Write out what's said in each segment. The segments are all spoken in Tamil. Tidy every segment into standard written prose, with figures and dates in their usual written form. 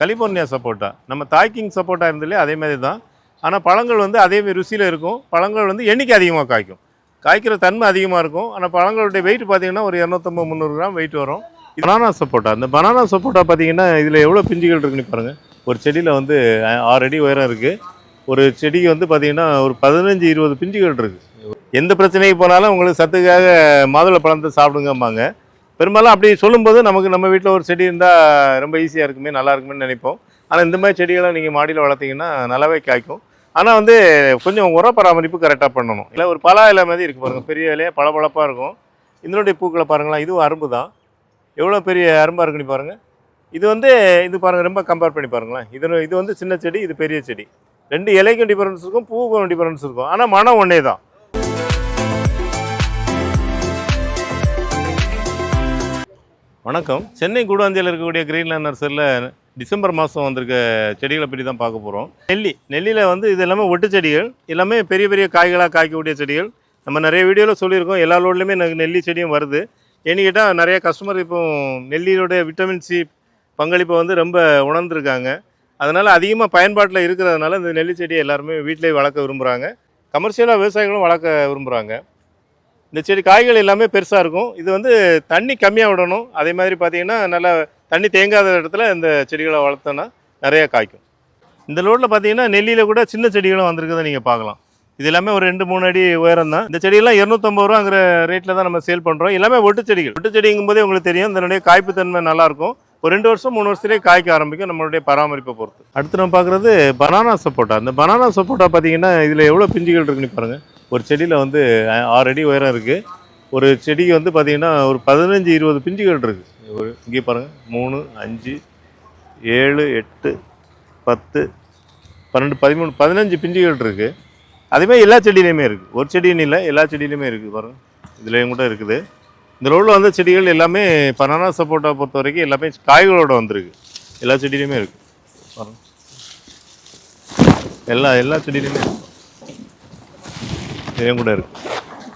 கலிஃபோர்னியா சப்போட்டா நம்ம தாய்க்கிங் சப்போட்டா இருந்ததுலேயே அதே மாதிரி தான். ஆனால் பழங்கள் வந்து அதே மாதிரி ருசியில் இருக்கும். பழங்கள் வந்து எண்ணிக்கை அதிகமாக காய்க்கும், காய்க்கிற தன்மை அதிகமாக இருக்கும். ஆனால் பழங்களுடைய வெயிட் பார்த்தீங்கன்னா ஒரு 250-300 கிராம் வெயிட் வரும். பனானா சப்போட்டா, இந்த பனானா சப்போட்டா பார்த்தீங்கன்னா இதில் எவ்வளோ பிஞ்சுகள் இருக்குன்னு பாருங்கள். ஒரு செடியில் வந்து 6 அடி உயரம் இருக்குது. ஒரு செடிக்கு வந்து பார்த்தீங்கன்னா ஒரு 15-20 பிஞ்சுகள் இருக்குது. எந்த பிரச்சனைக்கு போனாலும் உங்களுக்கு சத்துக்காக மாதுளை பழத்தை சாப்பிடுங்கம்பாங்க. பெரும்பாலும் அப்படி சொல்லும்போது நமக்கு நம்ம வீட்டில் ஒரு செடி இருந்தால் ரொம்ப ஈஸியாக இருக்குமே, நல்லா இருக்குமே நினைப்போம். ஆனால் இந்த மாதிரி செடிகளை நீங்கள் மாடியில் வளர்த்திங்கன்னா நல்லாவே காய்க்கும். ஆனால் வந்து கொஞ்சம் உர பராமரிப்பு கரெக்டாக பண்ணணும். இல்லை ஒரு பலா இலை மாதிரி இருக்குது பாருங்கள், பெரிய இலையாக பளபளப்பாக இருக்கும். இதனுடைய பூக்களை பாருங்களேன், இதுவும் அரும்பு தான். எவ்வளோ பெரிய அரும்பாக இருக்குன்னு பாருங்கள். இது வந்து இது பாருங்கள், ரொம்ப கம்பேர் பண்ணி பாருங்களேன். இது வந்து சின்ன செடி, இது பெரிய செடி. 2 இலைக்கும் டிஃபரன்ஸ் இருக்கும், பூவுக்கும் டிஃபரன்ஸ் இருக்கும். ஆனால் மனம் ஒன்றே தான். வணக்கம். சென்னை கூடாஞ்சியில் இருக்கக்கூடிய கிரீன்லேண்ட் நர்சரியில் டிசம்பர் மாதம் வந்திருக்க செடிகளை பற்றி தான் பார்க்க போகிறோம். நெல்லியில் வந்து இது எல்லாமே ஒட்டு செடிகள், எல்லாமே பெரிய பெரிய காய்களாக காய்க்கக்கூடிய செடிகள். நம்ம நிறைய வீடியோவில் சொல்லியிருக்கோம், எல்லா லோட்லேயுமே நெல்லி செடியும் வருது. ஏன்னு கேட்டால் நிறைய கஸ்டமர் இப்போ நெல்லியோடைய விட்டமின் சி பங்களிப்பை வந்து ரொம்ப உணர்ந்துருக்காங்க. அதனால் அதிகமாக பயன்பாட்டில் இருக்கிறதுனால இந்த நெல்லி செடியை எல்லாருமே வீட்டிலே வளர்க்க விரும்புகிறாங்க. கமர்ஷியலாக விவசாயிகளும் வளர்க்க விரும்புகிறாங்க. இந்த செடி காய்கள் எல்லாமே பெருசாக இருக்கும். இது வந்து தண்ணி கம்மியாக விடணும். அதே மாதிரி பார்த்திங்கன்னா நல்லா தண்ணி தேங்காத இடத்துல இந்த செடிகளை வளர்த்தோன்னா நிறையா காய்க்கும். இந்த லோட்டில் பார்த்திங்கன்னா நெல்லியில் கூட சின்ன செடிகளும் வந்திருக்கிறத நீங்கள் பார்க்கலாம். இது எல்லாமே ஒரு 2-3 அடி உயரம் தான். இந்த செடியெல்லாம் 250 ரூபாங்கிற ரேட்டில் தான் நம்ம சேல் பண்ணுறோம். எல்லாமே ஒட்டு செடிகள். ஒட்டு செடிங்கும் போதே உங்களுக்கு தெரியும், இதனுடைய காய்ப்பு தன்மை நல்லாயிருக்கும். ஒரு 2 வருஷம் 3 வருஷத்துலேயே காய்க்க ஆரம்பிக்கும், நம்மளுடைய பராமரிப்பை பொறுத்து. அடுத்து நம்ம பார்க்குறது பனானா சப்போட்டா. இந்த பனானா சப்போட்டா பார்த்திங்கன்னா இதில் எவ்வளோ பிஞ்சுகள் இருக்குன்னு பாருங்கள். ஒரு செடியில் வந்து 6 அடி உயரம் இருக்குது. ஒரு செடிக்கு வந்து பார்த்திங்கன்னா ஒரு 15-20 பிஞ்சுகள் இருக்குது. இங்கே பாருங்கள், 3, 5, 7, 8, 10, 12, 13, 15 பிஞ்சுகள் இருக்குது. அதேமாதிரி எல்லா செடியிலையுமே இருக்குது. ஒரு செடின்னு இல்லை, எல்லா செடியிலையுமே இருக்குது பாருங்கள். இதுலேயும் கூட இருக்குது. இந்த ரோடில் வந்த செடிகள் எல்லாமே பனானா சப்போட்டா பொறுத்த வரைக்கும் எல்லாமே காய்களோடு வந்திருக்கு. எல்லா செடியிலையுமே இருக்குது பாருங்கள். எல்லா செடியிலையுமே இருக்குது. இதுலேயும் கூட இருக்குது.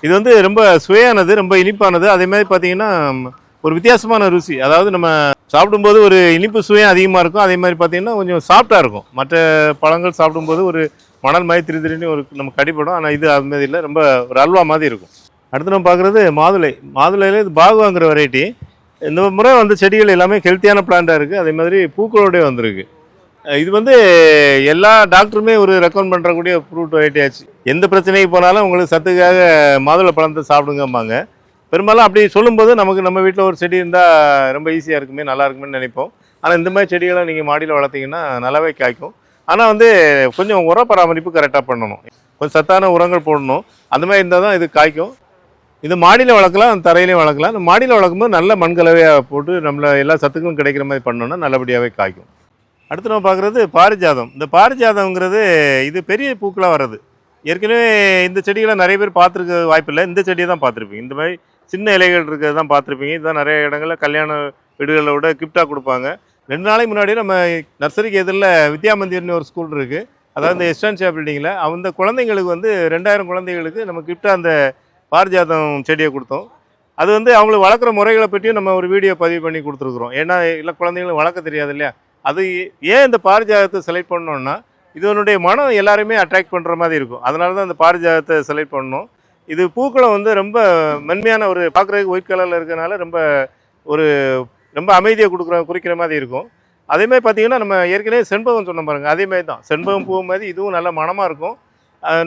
இது வந்து ரொம்ப சுவையானது, ரொம்ப இனிப்பானது. அதே மாதிரி பார்த்தீங்கன்னா ஒரு வித்தியாசமான ருசி. அதாவது நம்ம சாப்பிடும்போது ஒரு இனிப்பு சுவையும் அதிகமாக இருக்கும். அதே மாதிரி பார்த்தீங்கன்னா கொஞ்சம் சாஃப்டாக இருக்கும். மற்ற பழங்கள் சாப்பிடும்போது ஒரு மணல் மாதிரி திரின்னு ஒரு நம்ம கடிப்படும். ஆனால் இது அது மாதிரி இல்லை, ரொம்ப ஒரு அல்வா மாதிரி இருக்கும். அடுத்து நம்ம பார்க்குறது மாதுளையில் இது பாகுவாங்கிற வெரைட்டி. இந்த முறை வந்து செடிகள் எல்லாமே ஹெல்த்தியான பிளான்ட்டாக இருக்குது. அதே மாதிரி பூக்களோடய வந்திருக்கு. இது வந்து எல்லா டாக்டருமே ஒரு ரெக்கமெண்ட் பண்ணுறக்கூடிய ஃப்ரூட் வெரைட்டி ஆச்சு. எந்த பிரச்சனைக்கு போனாலும் உங்களுக்கு சத்துக்காக மாதுளை பழத்தை சாப்பிடுங்கம்பாங்க. பெரும்பாலும் அப்படி சொல்லும்போது நமக்கு நம்ம வீட்டில் ஒரு செடி இருந்தால் ரொம்ப ஈஸியாக இருக்குமே, நல்லா இருக்குமே நினைப்போம். ஆனால் இந்த மாதிரி செடிகளை நீங்கள் மாடியில் வளர்த்திங்கன்னா நல்லாவே காய்க்கும். ஆனால் வந்து கொஞ்சம் உர பராமரிப்பு கரெக்டாக பண்ணணும், கொஞ்சம் சத்தான உரங்கள் போடணும். அந்த மாதிரி இருந்தால் தான் இது காய்க்கும். இது மாடியில் வளர்க்கலாம், தரையிலையும் வளர்க்கலாம். மாடியில் வளர்க்கும்போது நல்ல மண்கலவையாக போட்டு நம்மளை எல்லா சத்துக்களும் கிடைக்கிற மாதிரி பண்ணோன்னா நல்லபடியாகவே காய்க்கும். அடுத்து நம்ம பார்க்குறது பாரிஜாதம். இந்த பாரிஜாதம்ங்கிறது இது பெரிய பூக்களாக வர்றது. ஏற்கனவே இந்த செடிகளை நிறைய பேர் பார்த்துருக்க வாய்ப்பில்லை. இந்த செடியை தான் பார்த்துருப்பீங்க. இந்த மாதிரி சின்ன இலைகள் இருக்கிறது தான் பார்த்துருப்பீங்க. இதுதான் நிறைய இடங்களில் கல்யாண வீடுகளோட கிஃப்டாக கொடுப்பாங்க. 2 நாளைக்கு முன்னாடி நம்ம நர்சரிக்கு எதிரில் வித்யா மந்திர்னு ஒரு ஸ்கூல் இருக்குது. அதாவது இந்த எஸ்டான்ஷியா பில்டிங்கில் அந்த குழந்தைங்களுக்கு வந்து 2000 குழந்தைங்களுக்கு நம்ம கிஃப்டாக அந்த பாரிஜாதம் செடியை கொடுத்தோம். அது வந்து அவங்களுக்கு வளர்க்குற முறைகளை பற்றியும் நம்ம ஒரு வீடியோ பதிவு பண்ணி கொடுத்துருக்குறோம். ஏன்னா இல்லை குழந்தைங்களுக்கு வளர்க்க தெரியாது இல்லையா. அது ஏன் இந்த பாரிஜாதத்தை செலக்ட் பண்ணோன்னா இதனுடைய மனம் எல்லாருமே அட்ராக்ட் பண்ணுற மாதிரி இருக்கும். அதனால தான் இந்த பாரிஜாதத்தை செலக்ட் பண்ணோம். இது பூக்களும் வந்து ரொம்ப மென்மையான ஒரு பார்க்குறதுக்கு ஒயிட் கலரில் இருக்கிறனால ரொம்ப அமைதியை குறிக்கிற மாதிரி இருக்கும். அதேமாதிரி பார்த்திங்கன்னா நம்ம ஏற்கனவே செண்பகம் சொன்ன பாருங்கள், அதேமாதிரி தான் செண்பகம் பூ மாதிரி இதுவும் நல்ல மனமாக இருக்கும்.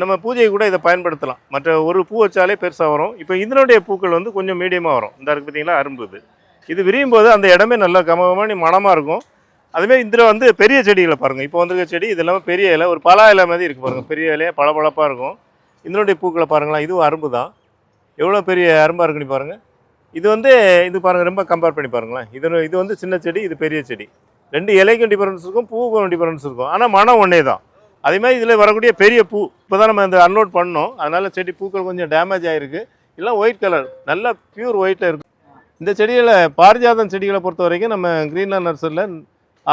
நம்ம பூஜைக்கு கூட இதை பயன்படுத்தலாம். மற்ற ஒரு பூ வச்சாலே பெருசாக வரும். இப்போ இதனுடைய பூக்கள் வந்து கொஞ்சம் மீடியமாக வரும். இந்த இருக்குது பார்த்திங்களா, அரும்பு. இது விரியும் போது அந்த இடமே நல்லா கமகமான மனமாக இருக்கும். அதுமாதிரி இதில் வந்து பெரிய செடிகளை பாருங்கள். இப்போ வந்துருக்க செடி இது எல்லாமே பெரிய இலை, ஒரு பலா இலை மாதிரி இருக்குது பாருங்கள். பெரிய இலையாக பளபளப்பாக இருக்கும். இதனுடைய பூக்களை பாருங்களா, இதுவும் அரும்பு தான். எவ்வளோ பெரிய அரும்பாக இருக்குன்னு பாருங்கள். இது பாருங்கள், ரொம்ப கம்பேர் பண்ணி பாருங்களேன். இது வந்து சின்ன செடி, இது பெரிய செடி. 2 இலைக்கும் டிஃபரன்ஸ் இருக்கும், பூவுக்கும் டிஃபரன்ஸ் இருக்கும். ஆனால் மனம் ஒன்றே தான். அதே மாதிரி இதில் வரக்கூடிய பெரிய பூ இப்போ தான் நம்ம இந்த அன்லோட் பண்ணோம். அதனால் செடி பூக்கள் கொஞ்சம் டேமேஜ் ஆகிருக்கு. இல்லை ஒயிட் கலர், நல்லா பியூர் ஒயிட்டில் இருக்கும். இந்த செடியில் பாரிஜாதம் செடிகளை பொறுத்த வரைக்கும் நம்ம கிரீன்லேண்ட் நர்சரியில்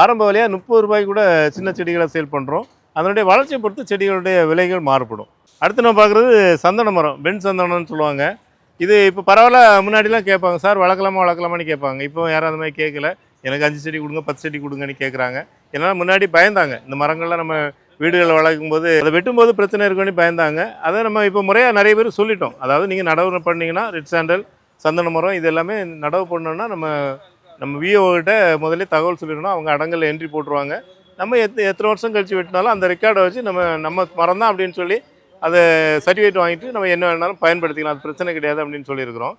ஆரம்ப விலையாக 30 ரூபாய்க்கு கூட சின்ன செடிகளை சேல் பண்ணுறோம். அதனுடைய வளர்ச்சியை பொறுத்து செடிகளுடைய விலைகள் மாறுபடும். அடுத்து நம்ம பார்க்குறது சந்தன மரம், பெண் சந்தனம்னு சொல்லுவாங்க. இது இப்போ பரவாயில்ல, முன்னாடிலாம் கேட்பாங்க, சார் வளர்க்கலாமான்னு கேட்பாங்க. இப்போ யாரும் அந்த மாதிரி கேட்கல. எனக்கு 5 செடி கொடுங்க, 10 செடி கொடுங்கன்னு கேட்குறாங்க. ஏன்னா முன்னாடி பயந்தாங்க, இந்த மரங்கள்லாம் நம்ம வீடுகளில் வளர்க்கும் போது அதை வெட்டும்போது பிரச்சனை இருக்குன்னு பயந்தாங்க. அதை நம்ம இப்போ முறையாக நிறைய பேர் சொல்லிட்டோம். அதாவது நீங்கள் நடவு பண்ணிங்கன்னா ரெட் சாண்டல், சந்தன மரம் இது எல்லாமே நடவு பண்ணோன்னா நம்ம விஓ கிட்ட முதல்ல தகவல் சொல்லிடணும். அவங்க அடங்கல் என்ட்ரி போட்டுருவாங்க. நம்ம எத்தனை வருஷம் கழித்து வெட்டினாலும் அந்த ரெக்கார்டை வச்சு நம்ம மரம் தான் அப்படின்னு சொல்லி அதை சர்டிஃபிகேட் வாங்கிட்டு நம்ம என்ன வேணாலும் பயன்படுத்திக்கலாம். அது பிரச்சனை கிடையாது அப்படின்னு சொல்லியிருக்கிறோம்.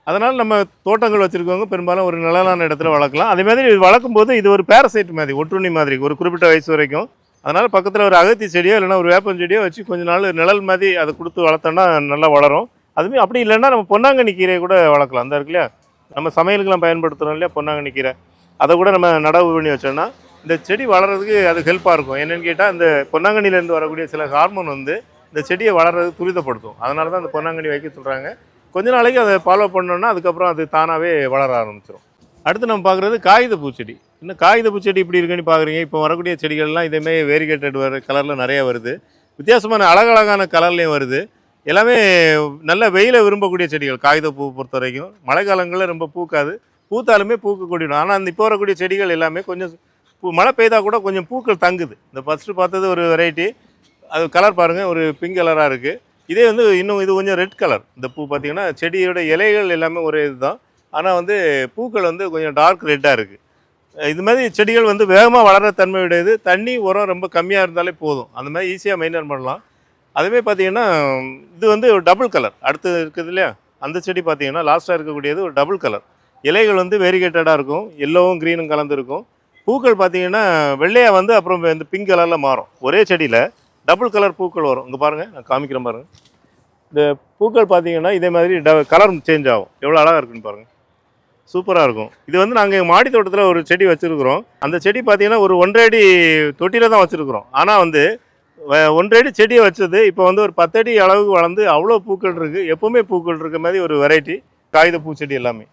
அதனால் நம்ம தோட்டங்கள் வச்சுருக்கவங்க பெரும்பாலும் ஒரு நிழலான இடத்துல வளர்க்கலாம். அதே மாதிரி வளர்க்கும் போது இது ஒரு பேரசைட் மாதிரி, ஒட்டுண்ணி மாதிரி ஒரு குறிப்பிட்ட வயசு வரைக்கும். அதனால் பக்கத்தில் ஒரு அகத்தி செடியோ இல்லைன்னா ஒரு வேப்பஞ்செடியோ வச்சு கொஞ்ச நாள் நிழல் மாதிரி அதை கொடுத்து வளர்த்தோன்னா நல்லா வளரும். அதுமாதிரி அப்படி இல்லைன்னா நம்ம பொன்னாங்கண்ணி கீரையை கூட வளர்க்கலாம். அந்த இருக்கு இல்லையா, நம்ம சமையலுக்கெல்லாம் பயன்படுத்துகிறோம் இல்லையா பொன்னாங்கண்ணி கீரை, அதை கூட நம்ம நடவு பண்ணி வச்சோன்னா இந்த செடி வளர்கிறதுக்கு அது ஹெல்ப்பாக இருக்கும். என்னென்னு கேட்டால் இந்த பொன்னாங்கண்ணிலேருந்து வரக்கூடிய சில ஹார்மோன் வந்து இந்த செடியை வளர்கிறதுக்கு துரிதப்படுத்தும். அதனால தான் அந்த பொன்னாங்கண்ணி வைக்க சொல்கிறாங்க. கொஞ்ச நாளைக்கு அதை ஃபாலோ பண்ணோன்னா அதுக்கப்புறம் அது தானாகவே வளர ஆரம்பிச்சிடும். அடுத்து நம்ம பார்க்குறது காகித பூச்செடி. இன்னும் காகித பூச்செடி இப்படி இருக்குன்னு பார்க்குறீங்க. இப்போ வரக்கூடிய செடிகள்லாம் இதேமாதிரி வேரிகேட்டட் கலரில் நிறைய வருது. வித்தியாசமான அழகழகான கலர்லேயும் வருது. எல்லாமே நல்ல வெயிலை விரும்பக்கூடிய செடிகள். காகித பூ பொறுத்த வரைக்கும் மழை காலங்களில் ரொம்ப பூக்காது, பூத்தாலுமே பூக்கக்கூடியடும். ஆனால் அந்த இப்போ வரக்கூடிய செடிகள் எல்லாமே கொஞ்சம் மழை பெய்தால் கூட கொஞ்சம் பூக்கள் தங்குது. இந்த ஃபஸ்ட்டு பார்த்தது ஒரு வெரைட்டி, அது கலர் பாருங்கள், ஒரு பிங்க் கலராக இருக்குது. இதே வந்து இன்னும் இது கொஞ்சம் ரெட் கலர். இந்த பூ பார்த்திங்கன்னா செடியோட இலைகள் எல்லாமே ஒரே இதுதான், ஆனால் வந்து பூக்கள் வந்து கொஞ்சம் டார்க் ரெட்டாக இருக்குது. இது மாதிரி செடிகள் வந்து வேகமாக வளர தன்மை உடையது. தண்ணி உரம் ரொம்ப கம்மியாக இருந்தாலே போதும், அந்த மாதிரி ஈஸியாக மெயின்டைன் பண்ணலாம். அதுவே பார்த்திங்கன்னா இது வந்து ஒரு டபுள் கலர் அடுத்து இருக்குது இல்லையா, அந்த செடி பார்த்திங்கன்னா லாஸ்ட்டாக இருக்கக்கூடியது ஒரு டபுள் கலர். இலைகள் வந்து வேரிகேட்டடாக இருக்கும், எல்லோவும் க்ரீனும் கலந்துருக்கும். பூக்கள் பார்த்திங்கன்னா வெள்ளையாக வந்து அப்புறம் இந்த பிங்க் கலரில் மாறும். ஒரே செடியில் டபுள் கலர் பூக்கள் வரும். இங்கே பாருங்கள், நான் காமிக்கிறேன் பாருங்கள். இந்த பூக்கள் பார்த்தீங்கன்னா இதே மாதிரி கலர் சேஞ்ச் ஆகும். எவ்வளோ அழகாக இருக்குன்னு பாருங்கள், சூப்பராக இருக்கும். இது வந்து நாங்கள் மாடி தோட்டத்தில் ஒரு செடி வச்சுருக்குறோம். அந்த செடி பார்த்தீங்கன்னா ஒரு 1.5 அடி தொட்டியில் தான் வச்சுருக்குறோம். ஆனால் வந்து 1.5 அடி செடியை வச்சது இப்போ வந்து ஒரு 10 அடி அளவுக்கு வளர்ந்து அவ்வளோ பூக்கள் இருக்குது. எப்போவுமே பூக்கள் இருக்க மாதிரி ஒரு வெரைட்டி காகித பூச்செடி எல்லாமே.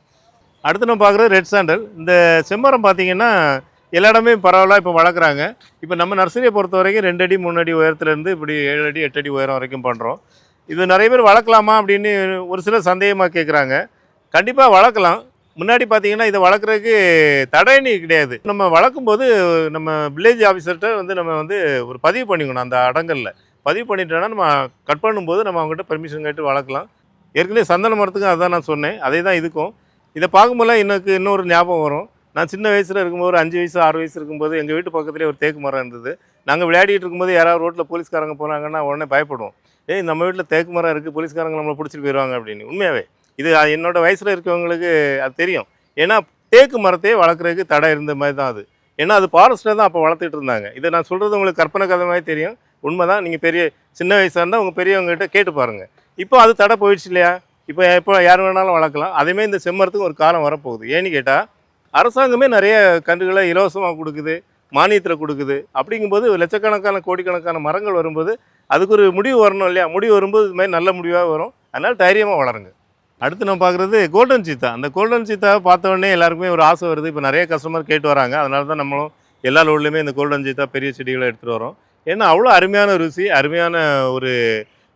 அடுத்து நம்ம பார்க்குறது ரெட் சாண்டல். இந்த செம்மரம் பார்த்தீங்கன்னா எல்லா இடமே பரவாயில்ல இப்போ வளர்க்குறாங்க. இப்போ நம்ம நர்சரியை பொறுத்த வரைக்கும் 2 அடி 3 அடி உயரத்துலேருந்து இப்படி 7 அடி 8 அடி உயரம் வரைக்கும் பண்ணுறோம். இது நிறைய பேர் வளர்க்கலாமா அப்படின்னு ஒரு சிலர் சந்தேகமாக கேட்குறாங்க. கண்டிப்பாக வளர்க்கலாம். முன்னாடி பார்த்தீங்கன்னா இதை வளர்க்குறதுக்கு தடைனி கிடையாது. நம்ம வளர்க்கும்போது நம்ம வில்லேஜ் ஆஃபீஸர்கிட்ட வந்து நம்ம வந்து ஒரு பதிவு பண்ணிக்கணும். அந்த அடங்கலில் பதிவு பண்ணிட்டோன்னா நம்ம கட் பண்ணும்போது நம்ம அவங்ககிட்ட பெர்மிஷன் கேட்டு வளர்க்கலாம். ஏற்கனவே சந்தன மரத்துக்கும் அதுதான் நான் சொன்னேன், அதே தான் இதுக்கும். இதை பார்க்கும்போதெல்லாம் எனக்கு இன்னொரு ஞாபகம் வரும். நான் சின்ன வயசில் இருக்கும்போது ஒரு 5 வயசு 6 வயசு இருக்கும்போது எங்கள் வீட்டு பக்கத்துலேயே ஒரு தேக்கு மரம் இருந்தது. நாங்கள் விளையாடிட்டு இருக்கும்போது யாராவது ரோட்டில் போலீஸ்காரங்க போனாங்கன்னா உடனே பயப்படுவோம். நம்ம வீட்டில் தேக்கு மரம் இருக்குது, போலீஸ்காரங்க நம்மளை பிடிச்சிட்டு போயிடுவாங்க அப்படின்னு. உண்மையாகவே இது என்னோடய வயசில் இருக்கவங்களுக்கு அது தெரியும். ஏன்னா தேக்கு மரத்தையே வளர்க்குறதுக்கு தடை இருந்த மாதிரி தான் அது. ஏன்னா அது ஃபாரஸ்ட்டில் தான் அப்போ வளர்த்துட்டு இருந்தாங்க. இதை நான் சொல்கிறது உங்களுக்கு கற்பனை கதை மாதிரி தெரியும், உண்மை தான். நீங்கள் சின்ன வயசாக இருந்தால் உங்கள் பெரியவங்ககிட்ட கேட்டு பாருங்கள். இப்போ அது தடை போயிடுச்சு இல்லையா, இப்போ யார் வேணாலும் வளர்க்கலாம். அதேமாதிரி இந்த செம்மரத்துக்கு ஒரு காலம் வரப்போகுது. ஏன்னு கேட்டால் அரசாங்கமே நிறைய கன்றுகளை இலவசமாக கொடுக்குது, மானியத்தில் கொடுக்குது. அப்படிங்கும்போது லட்சக்கணக்கான கோடிக்கணக்கான மரங்கள் வரும்போது அதுக்கு ஒரு முடிவு வரணும் இல்லையா, முடிவு வரும்போது இது மாதிரி நல்ல முடிவாக வரும். அதனால் தைரியமாக வளருங்க. அடுத்து நம்ம பார்க்குறது கோல்டன் சீத்தா. அந்த கோல்டன் சீத்தாவை பார்த்த உடனே எல்லாருக்குமே ஒரு ஆசை வருது. இப்போ நிறைய கஸ்டமர் கேட்டு வராங்க. அதனால தான் நம்மளும் எல்லா லோட்லையுமே இந்த கோல்டன் சீத்தா பெரிய செடிகளை எடுத்துகிட்டு வரோம். ஏன்னா அவ்வளோ அருமையான ருசி, அருமையான ஒரு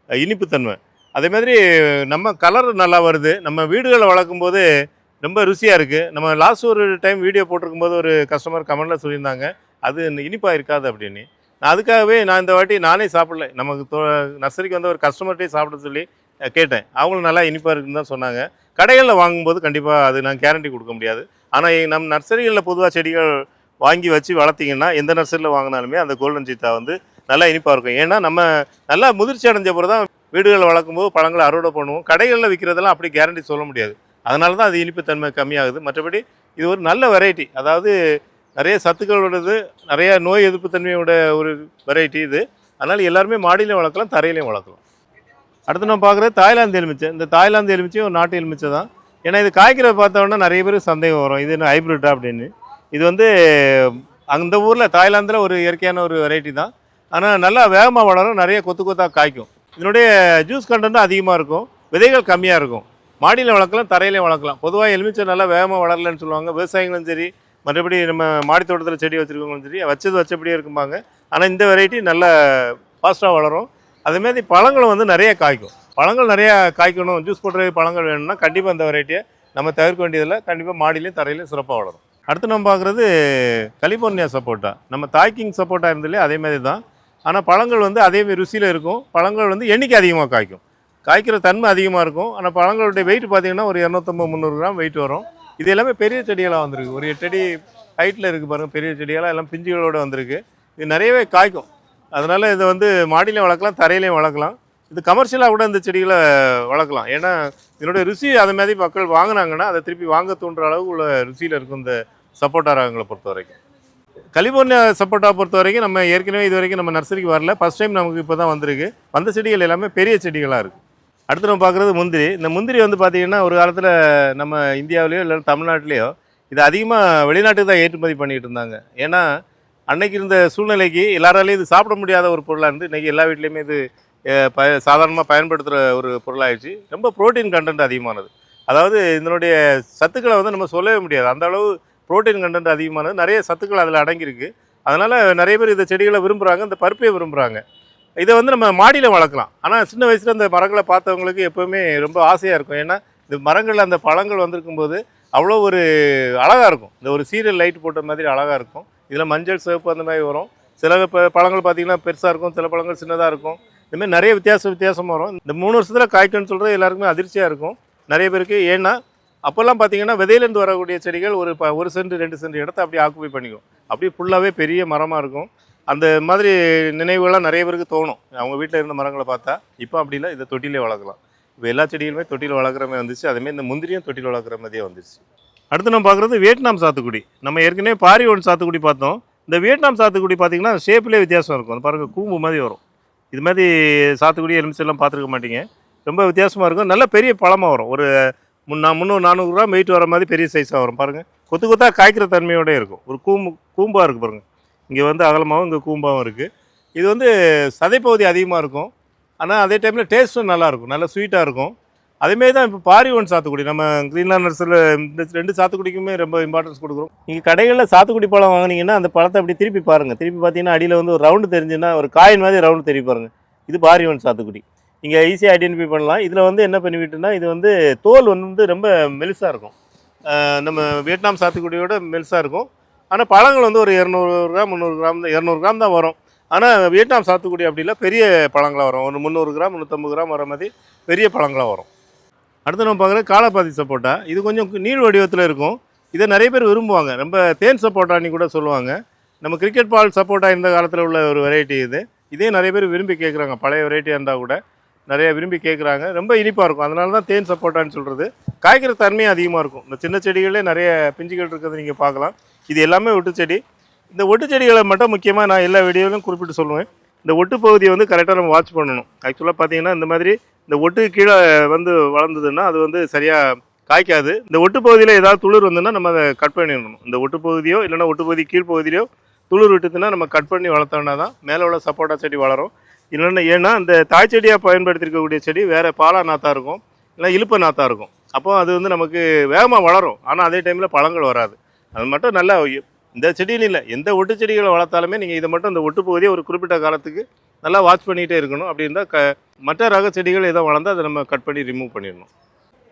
இனிப்புத்தன்மை. அதே மாதிரி நம்ம கலர் நல்லா வருது. நம்ம வீடுகளில் வளர்க்கும்போது ரொம்ப ருசியாக இருக்குது. நம்ம லாஸ்ட் ஒரு டைம் வீடியோ போட்டிருக்கும்போது ஒரு கஸ்டமர் கமெண்டில் சொல்லியிருந்தாங்க, அது இனிப்பாக இருக்காது அப்படின்னு. அதுக்காகவே நான் இந்த வாட்டி நானே சாப்பிடல. நமக்கு நர்சரிக்கு வந்து ஒரு கஸ்டமர்கிட்டே சாப்பிட சொல்லி கேட்டேன். அவங்களும் நல்லா இனிப்பாக இருக்குன்னு தான் சொன்னாங்க. கடைகளில் வாங்கும்போது கண்டிப்பாக அது நான் கேரண்டி கொடுக்க முடியாது. ஆனால் நம்ம நர்சரிகளில் பொதுவாக செடிகள் வாங்கி வச்சு வளர்த்திங்கன்னா எந்த நர்சரியில் வாங்கினாலுமே அந்த கோல்டன் சீத்தா வந்து நல்லா இனிப்பாக இருக்கும். ஏன்னா நம்ம நல்லா முதிர்ச்சி அடைஞ்ச பிறகு தான் வீடுகளில் வளர்க்கும்போது பழங்களை அறுவடை பண்ணுவோம். கடைகளில் விற்கிறதெல்லாம் அப்படி கேரண்டி சொல்ல முடியாது. அதனால தான் அது இனிப்புத்தன்மை கம்மியாகுது. மற்றபடி இது ஒரு நல்ல வெரைட்டி. அதாவது நிறைய சத்துக்களோடது, நிறைய நோய் எதிர்ப்பு தன்மையோட ஒரு வெரைட்டி இது. அதனால் எல்லாருமே மாடியிலையும் வளர்க்கலாம், தரையிலையும் வளர்க்கலாம். அடுத்து நம்ம பார்க்குறது தாய்லாந்து எலுமிச்சை. இந்த தாய்லாந்து எலுமிச்சையும் ஒரு நாட்டு எலுமிச்சை தான். ஏன்னா இது காய்க்கிறத பார்த்தோன்னா நிறைய பேர் சந்தேகம் வரும், இது என்ன ஹைப்ரிட்டா அப்படின்னு. இது வந்து அந்த ஊரில் தாய்லாந்தில் ஒரு இயற்கையான ஒரு வெரைட்டி தான். ஆனால் நல்லா வேகமாக வளரும், நிறைய கொத்து கொத்தாக காய்க்கும். இதனுடைய ஜூஸ் கண்டென்ட்டும் அதிகமாக இருக்கும், விதைகள் கம்மியாக இருக்கும். மாடியில் வளர்க்கலாம், தரையிலையும் வளர்க்கலாம். பொதுவாக எலுமிச்சை நல்லா வேகமாக வளரலன்னு சொல்லுவாங்க. விவசாயிகளும் சரி, மற்றபடி நம்ம மாடி தோட்டத்தில் செடி வச்சுருக்கவங்களும் சரி, வச்சது வச்சபடியே இருக்கும்பாங்க. ஆனால் இந்த வெரைட்டி நல்லா ஃபாஸ்ட்டாக வளரும். அதேமாதிரி பழங்களும் வந்து நிறைய காய்க்கும். பழங்கள் நிறையா காய்க்கணும், ஜூஸ் போடுற பழங்கள் வேணும்னா கண்டிப்பாக இந்த வெரைட்டியை நம்ம தவிர்க்க வேண்டியதில்லை. கண்டிப்பாக மாடியிலையும் தரையிலையும் சிறப்பாக வளரும். அடுத்து நம்ம பார்க்குறது கலிஃபோர்னியா சப்போட்டா. நம்ம தாய் கிங் சப்போட்டா இருந்ததுலேயே அதே மாதிரி தான். ஆனால் பழங்கள் வந்து அதேமாதிரி ருசியில் இருக்கும். பழங்கள் வந்து எண்ணிக்கை அதிகமாக காய்க்கும். காய்க்கிற தன்மை அதிகமாக இருக்கும். ஆனால் பழங்களுடைய வெயிட் பார்த்தீங்கன்னா ஒரு 250 300 கிராம் வெயிட் வரும். இது எல்லாமே பெரிய செடிகளாக வந்திருக்கு. ஒரு 8 அடி ஹைட்டில் இருக்குது பாருங்கள். பெரிய செடிகளாக எல்லாம் பிஞ்சுகளோடு வந்திருக்கு. இது நிறையவே காய்க்கும். அதனால் இதை வந்து மாடியிலையும் வளர்க்கலாம், தரையிலையும் வளர்க்கலாம். இது கமர்ஷியலாக கூட இந்த செடிகளை வளர்க்கலாம். ஏன்னா இதனுடைய ருசி அது மாதிரி மக்கள் வாங்கினாங்கன்னா அதை திருப்பி வாங்க தூண்டுற அளவுக்கு உள்ள ருசியில் இருக்கும் இந்த சப்போட்டா ரகங்களை பொறுத்த வரைக்கும். கலிஃபோர்னியா சப்போட்டா பொறுத்த வரைக்கும் நம்ம ஏற்கனவே இது வரைக்கும் நம்ம நர்சரிக்கு வரல. ஃபஸ்ட் டைம் நமக்கு இப்போ தான் வந்திருக்கு. வந்த செடிகள் எல்லாமே பெரிய செடிகளாக இருக்குது. அடுத்து நம்ம பார்க்குறது முந்திரி. இந்த முந்திரி வந்து பார்த்திங்கன்னா ஒரு காலத்தில் நம்ம இந்தியாவிலேயோ இல்லை தமிழ்நாட்டிலேயோ இது அதிகமாக வெளிநாட்டுக்கு தான் ஏற்றுமதி பண்ணிகிட்டு இருந்தாங்க. ஏன்னா அன்னைக்கு இருந்த சூழ்நிலைக்கு எல்லாராலையும் இது சாப்பிட முடியாத ஒரு பொருளாக இருந்து இன்றைக்கி எல்லா வீட்லேயுமே இது சாதாரணமாக பயன்படுத்துகிற ஒரு பொருளாகிடுச்சு. ரொம்ப ப்ரோட்டீன் கண்டென்ட் அதிகமானது. அதாவது இதனுடைய சத்துக்களை வந்து நம்ம சொல்லவே முடியாது. அந்த அளவு ப்ரோட்டீன் கண்டென்ட் அதிகமானது. நிறைய சத்துக்கள் அதில் அடங்கியிருக்கு. அதனால் நிறைய பேர் இந்த செடிகளை விரும்புகிறாங்க, இந்த பருப்பையை விரும்புகிறாங்க. இதை வந்து நம்ம மாடியில் வளர்க்கலாம். ஆனால் சின்ன வயசில் அந்த மரங்களை பார்த்தவங்களுக்கு எப்போவுமே ரொம்ப ஆசையாக இருக்கும். ஏன்னா இந்த மரங்களில் அந்த பழங்கள் வந்திருக்கும்போது அவ்வளோ ஒரு அழகாக இருக்கும். இந்த ஒரு சீரியல் லைட் போட்ட மாதிரி அழகாக இருக்கும். இதில் மஞ்சள், சிவப்பு அந்த மாதிரி வரும். சில பழங்கள் பார்த்திங்கன்னா பெருசாக இருக்கும், சில பழங்கள் சின்னதாக இருக்கும். இதுமாதிரி நிறைய வித்தியாசமாக வரும். இந்த 3 வருஷத்தில் காய்க்குன்னு சொல்கிறது எல்லாருக்குமே அதிர்ச்சியாக இருக்கும் நிறைய பேருக்கு. ஏன்னா அப்போல்லாம் பார்த்தீங்கன்னா விதையிலேருந்து வரக்கூடிய செடிகள் ஒரு 1 சென்ட் 2 சென்ட் இடத்த அப்படியே ஆக்குபை பண்ணிக்கும். அப்படியே ஃபுல்லாகவே பெரிய மரமாக இருக்கும். அந்த மாதிரி நினைவுகள்லாம் நிறைய பேருக்கு தோணும் அவங்க வீட்டில் இருந்த மரங்களை பார்த்தா. இப்போ அப்படி இல்லை, இதை தொட்டிலே வளர்க்கலாம். இப்போ எல்லா செடிகளுமே தொட்டியில் வளர்க்குற மாதிரி வந்துச்சு. அதேமாதிரி இந்த முந்திரியும் தொட்டியில் வளர்க்குற மாதிரியே வந்துச்சு. அடுத்து நம்ம பார்க்குறது வியட்நாம் சாத்துக்குடி. நம்ம ஏற்கனவே பாரி ஒன் சாத்துக்குடி பார்த்தோம். இந்த வியட்நாம் சாத்துக்குடி பார்த்திங்கன்னா ஷேப்லேயே வித்தியாசம் இருக்கும். அது பாருங்கள், கூம்பு மாதிரி வரும். இது மாதிரி சாத்துக்குடி எலுமிச்செல்லாம் பார்த்துருக்க மாட்டீங்க. ரொம்ப வித்தியாசமாக இருக்கும். நல்ல பெரிய பழமாக வரும். ஒரு 300-400 கிராம் வெயிட் வர மாதிரி பெரிய சைஸாக வரும். பாருங்கள், கொத்து கொத்தாக காய்க்கிற தன்மையோடு இருக்கும். ஒரு கூம்பாக இருக்குது பாருங்கள். இங்கே வந்து அகலமாகவும் இங்கே கூம்பாகவும் இருக்குது. இது வந்து சதைப்பகுதி அதிகமாக இருக்கும். ஆனால் அதே டைமில் டேஸ்ட்டும் நல்லாயிருக்கும். நல்லா ஸ்வீட்டாக இருக்கும். அதேமாரி தான் இப்போ பாரி ஒன் சாத்துக்குடி. நம்ம கிரீன்லேண்ட் நர்சரியில் இந்த 2 சாத்துக்குடிக்குமே ரொம்ப இம்பார்ட்டன்ஸ் கொடுக்குறோம். நீங்கள் கடைகளில் சாத்துக்குடி பழம் வாங்கினீங்கன்னா அந்த பழத்தை அப்படி திருப்பி பாருங்கள். திருப்பி பார்த்தீங்கன்னா அடியில் வந்து ஒரு ரவுண்டு தெரிஞ்சுன்னா ஒரு காயின் மாதிரி ரவுண்டு தெரிய பாருங்கள். இது பாரி ஒன் சாத்துக்குடி. நீங்கள் ஈஸியாக ஐடென்டிஃபை பண்ணலாம். இதில் வந்து என்ன பண்ணிவிட்டுன்னா இது வந்து தோல் வந்து ரொம்ப மெலிசாக இருக்கும். நம்ம வியட்நாம் சாத்துக்குடியோட மெலிசாக இருக்கும். ஆனால் பழங்கள் வந்து ஒரு 200 கிராம் 300 கிராம் தான் 200 கிராம் தான் வரும். ஆனால் வியட்நாம் சாத்துக்குடி அப்படின்னா பெரிய பழங்களாக வரும். ஒரு 300 கிராம் 350 கிராம் வர மாதிரி பெரிய பழங்களாக வரும். அடுத்து நம்ம பார்க்குறது காலாபாதி சப்போட்டா. இது கொஞ்சம் நீள் வடிவத்தில் இருக்கும். இதை நிறைய பேர் விரும்புவாங்க. ரொம்ப தேன் சப்போட்டான்னு கூட சொல்லுவாங்க. நம்ம கிரிக்கெட் பால் சப்போட்டா இந்த காலத்தில் உள்ள ஒரு வெரைட்டி இது. இதே நிறைய பேர் விரும்பி கேட்குறாங்க. பழைய வெரைட்டியாக இருந்தால் கூட நிறைய விரும்பி கேட்குறாங்க. ரொம்ப இனிப்பாக இருக்கும். அதனால தான் தேன் சப்போட்டான்னு சொல்கிறது. காய்க்கிற தன்மையும் அதிகமாக இருக்கும். இந்த சின்ன செடிகளே நிறைய பிஞ்சுகள் இருக்கிறது நீங்கள் பார்க்கலாம். இது எல்லாமே ஒட்டு செடி. இந்த ஒட்டு செடிகளை மட்டும் முக்கியமாக நான் எல்லா வீடியோவிலும் குறிப்பிட்டு சொல்லுவேன். இந்த ஒட்டு பகுதியை வந்து கரெக்டாக நம்ம வாட்ச் பண்ணணும். ஆக்சுவலாக பார்த்தீங்கன்னா இந்த மாதிரி இந்த ஒட்டு கீழே வந்து வளர்ந்ததுன்னா அது வந்து சரியாக காய்க்காது. இந்த ஒட்டு பகுதியில் ஏதாவது துளிர் வந்துன்னா நம்ம அதை கட் பண்ணிடணும். இந்த ஒட்டு பகுதியோ இல்லைன்னா ஒட்டு பகுதி கீழ்ப்பகுதியிலையோ துளிர் விட்டுதுன்னா நம்ம கட் பண்ணி வளர்த்தோன்னா தான் மேலே உள்ள சப்போட்டா செடி வளரும். இல்லைன்னா ஏன்னா இந்த தாய் செடியாக பயன்படுத்திருக்கக்கூடிய செடி வேறு பாலா நாத்தாக இருக்கும், இல்லை இழுப்ப நாத்தாக இருக்கும். அப்போ அது வந்து நமக்கு வேகமாக வளரும். ஆனால் அதே டைமில் பழங்கள் வராது. அது மட்டும் நல்லா இந்த செடியில் இல்லை, எந்த ஒட்டு செடிகளை வளர்த்தாலுமே நீங்கள் இதை மட்டும் இந்த ஒட்டு பகுதியை ஒரு குறிப்பிட்ட காலத்துக்கு நல்லா வாட்ச் பண்ணிகிட்டே இருக்கணும். அப்படி இருந்தால் மற்ற ரக செடிகள் எதோ வளர்ந்தால் அதை நம்ம கட் பண்ணி ரிமூவ் பண்ணிடணும்.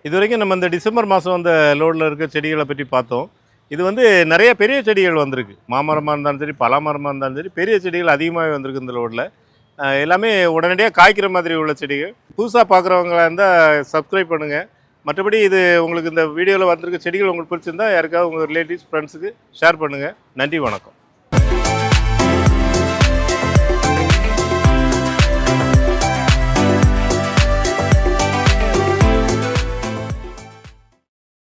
இது வரைக்கும் நம்ம இந்த டிசம்பர் மாதம் அந்த லோடில் இருக்க செடிகளை பற்றி பார்த்தோம். இது வந்து நிறைய பெரிய செடிகள் வந்திருக்கு. மாமரமாக இருந்தாலும் சரி, பலாமரமாக இருந்தாலும் சரி, பெரிய செடிகள் அதிகமாகவே வந்திருக்கு இந்த லோடில். எல்லாமே உடனடியாக காய்க்கிற மாதிரி உள்ள செடிகள். புதுசாக பார்க்குறவங்களா இருந்தால் சப்ஸ்கிரைப் பண்ணுங்கள். மற்றபடி இது உங்களுக்கு இந்த வீடியோவில் வந்திருக்க செடிகள் உங்களுக்கு பிடிச்சிருந்தால் யாருக்காவது உங்கள் ரிலேட்டிவ்ஸ் ஃப்ரெண்ட்ஸுக்கு ஷேர் பண்ணுங்கள். நன்றி, வணக்கம்.